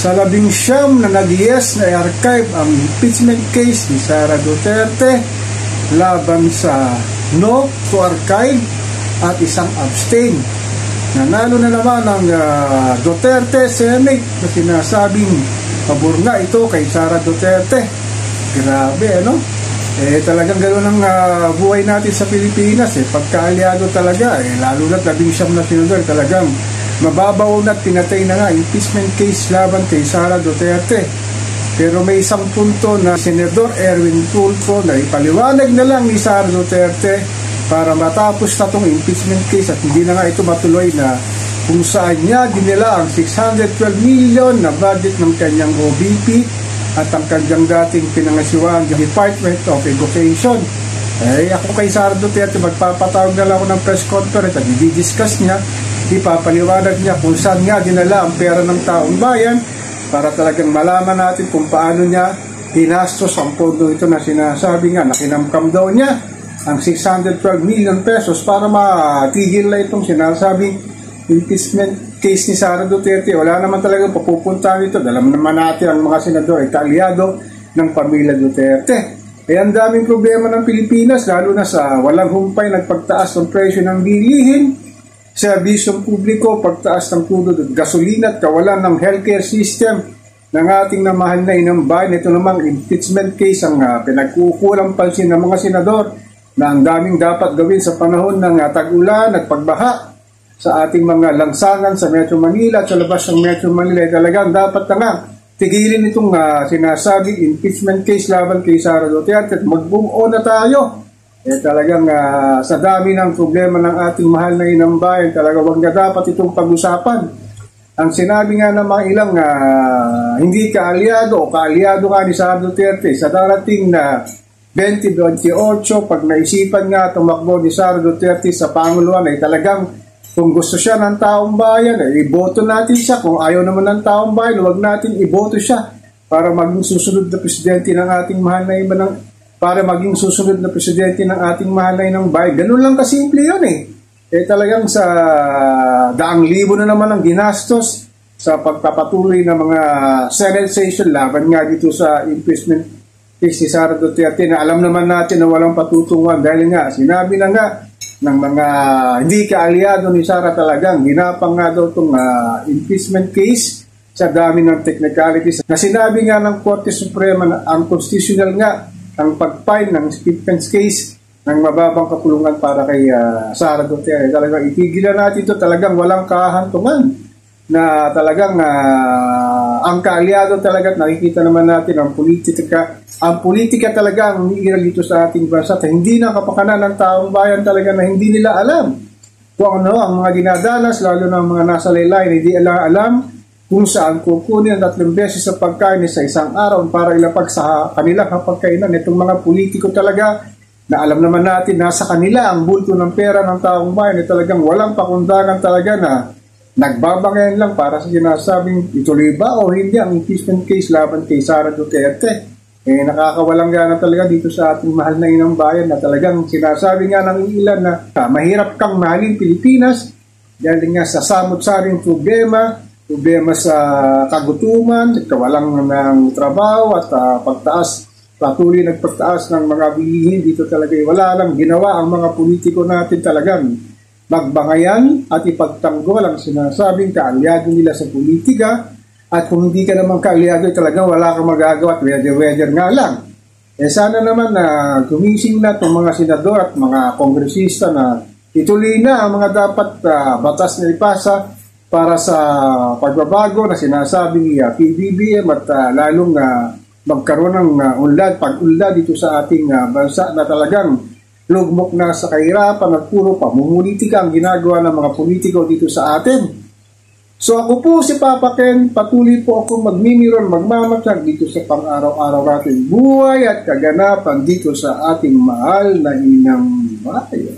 Sa 19 na nag-yes na i-archive ang impeachment case ni Sara Duterte laban sa no to archive at isang abstain. Nanalo na naman ang Duterte Senate na sinasabing pabor nga ito kay Sara Duterte. Grabe, ano? Talagang gano'n ang buhay natin sa Pilipinas. Pagka-aliado talaga, lalo na't 19 na senador, talagang mababaw na't pinatay na nga impeachment case laban kay Sara Duterte. Pero may isang punto na Senador Erwin Tulfo na ipaliwanag na lang ni Sara Duterte para matapos na itong impeachment case at hindi na nga ito matuloy, na kung saan niya dinila ang 612 million na budget ng kanyang OBP at ang kanyang dating pinangasiwang Department of Education. Ako kay Sara Duterte, magpapatawag na lang ako ng press conference at i-discuss niya, ipapaliwanag niya kung saan nga dinala ang pera ng taong bayan para talagang malaman natin kung paano niya hinastos ang pondo ito na sinasabi nga na kinamkam daw niya ang 612 million pesos para matigil na itong sinasabing impeachment case ni Sara Duterte. Wala naman talaga papupuntahan ito. Alam naman natin ang mga senador ay kaalyado ng pamilya Duterte. Ang daming problema ng Pilipinas, lalo na sa walang humpay nagpagtaas ng presyo ng bilihin, serbisyong publiko, pagtaas ng crude at gasolina at kawalan ng healthcare system ng ating namahal na inang bayan. Ito namang impeachment case ang pinagkukulang pansin ng mga senador na ang daming dapat gawin sa panahon ng tag-ulan at pagbaha sa ating mga lansangan sa Metro Manila at sa labas ng Metro Manila. Talagang dapat na nga tigilin itong sinasabing impeachment case laban kay Sara Duterte at mag-boom na tayo. Talagang sa dami ng problema ng ating mahal na inang bayan, talaga wag na dapat itong pag-usapan. Ang sinabi nga ng mga ilang hindi kaalyado o kaalyado nga ni Sara Duterte sa darating na 2028, pag naisipan nga tumakbo ni Sara Duterte sa Panguluan, ay talagang kung gusto siya ng taong bayan, iboto natin siya. Kung ayaw naman ng taong bayan, huwag natin iboto siya para maging susunod na presidente ng ating mahal na inang bayan. Ganun lang kasimple yun talagang sa daang libo na naman ang ginastos sa pagpapatuloy ng mga Senate session laban nga dito sa impeachment case ni Sara Duterte, na alam naman natin na walang patutunguhan dahil nga sinabi na nga ng mga hindi kaalyado ni Sara, talagang ginapang nga daw itong impeachment case sa dami ng technicalities. Na sinabi nga ng Korte Suprema na ang constitutional nga ang pag-file ng impeachment case ng mababang kapulungan para kay Sara Duterte. Talagang itigilan natin ito, talagang walang kahantungan na talagang ang kaalyado talaga. Nakikita naman natin ang politika talaga ang umiiral dito sa ating bansa at hindi na kapakanan ng taong bayan talaga na hindi nila alam kung ano ang mga dinadanas, lalo na ang mga nasa laylayan, hindi alam kung saan kukunin ang 3 beses sa pagkain sa isang araw para ilapag sa kanilang hapagkainan. Itong mga politiko talaga na alam naman natin nasa kanila ang bulto ng pera ng taong bayan, talagang walang pakundangan talaga na nagbabangayan lang para sa sinasabing ituloy ba o hindi ang impeachment case laban kay Sara Duterte. Nakakawalang gana talaga dito sa ating mahal na inang bayan, na talagang sinasabi nga ng ilan na mahirap kang mahalin Pilipinas dahil nga sa samot-saring problema sa kagutuman, kawalang ng trabaho at patuloy nagpagtaas ng mga bilihin. Dito talaga wala lang ginawa ang mga politiko natin, talagang magbangayan at ipagtanggol ang sinasabing kaalyado nila sa politika. At kung hindi ka naman kaalyado, talagang wala kang magagawa at weather nga lang. Sana naman na gumising na itong mga senador at mga kongresista na ituloy na ang mga dapat batas na ipasa para sa pagbabago na sinasabi ni PBBM at lalong magkaroon ng pag-unlad dito sa ating bansa na talagang lugmok na sa kahirapan at puro pamumulitika ang ginagawa ng mga politiko dito sa atin. So ako po si Papa Ken, patuloy po ako magmimiron, magmamatyag dito sa pang-araw-araw natin buhay at kaganapan dito sa ating mahal na inang bayan.